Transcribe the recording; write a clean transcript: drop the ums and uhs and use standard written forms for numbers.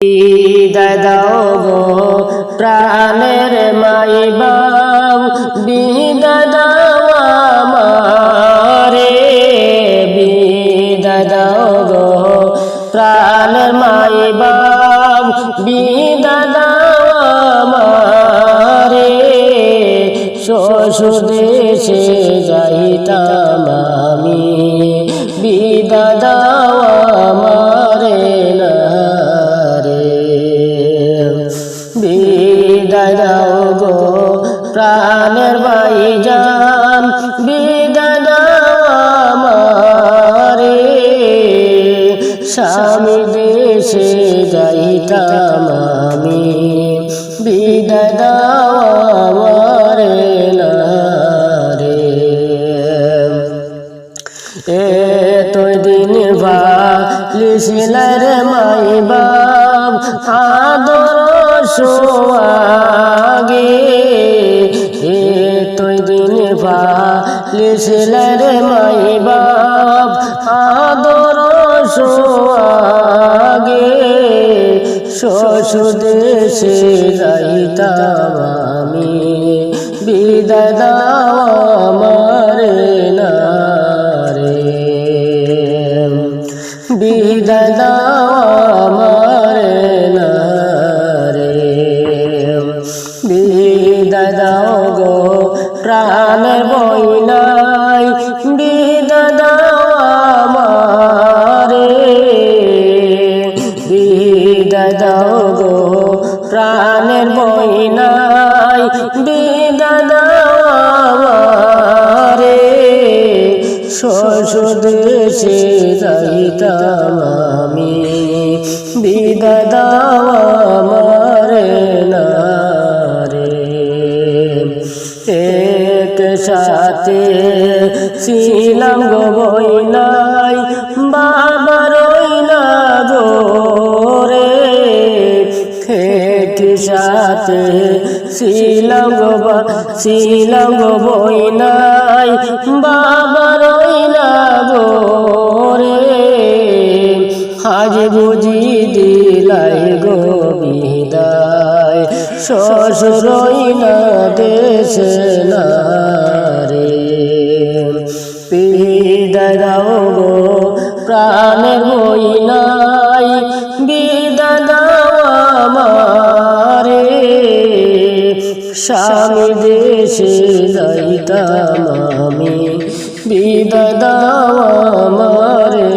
বিদায় দাও গো প্রাণের মাই বাপ, বিদায় দাও আমারে, বিদায় দাও গো প্রাণের মাই বাপ, বিদায় দাও আমারে। শ্বশুর দেশে যাইতাম আমি, বিদায় দাও আমারে না রে। বিদায় দাও গো প্রাণের ভাইজান, বিদায় দাও আমারে। স্বামী দেশে যাইতাম আমি, বিদায় দাও আমারে না রে। এতই দিন ভালিছিলেন মাই বাপ, আদর সোয়াগে। এতই দিন ভালিছিলেন মাই বাপ, আদর সোয়াগে। শ্বশুর দেশে যাইতাম আমি, বিদায় দাও আমারে না রে। বিদায় দাও আমারে না রে। বিদায় দাও গো প্রাণের বইনাই, বিদায় দাও আমারে। বিদায় দাও গো প্রাণের বইনাই, বিদায় দাও আমারে। শ্বশুর দেশে যাইতাম আমি, বিদায় দাও আমারে না রে। একসাথে ছিলাম গো বইনাই, বাবা রইলা গো রে। একসাথে ছিলাম গো বইনাই, বাবা রইলা গো রে। আজ বুঝি দিলাই গো বিদায়, শ্বশুর রইলা দেশে না রে। বিদায় দাও গো প্রাণের বইনাই, বিদায় দাও আমারে। স্বামী দেশে যাইতাম আমি, বিদায় দাও আমারে।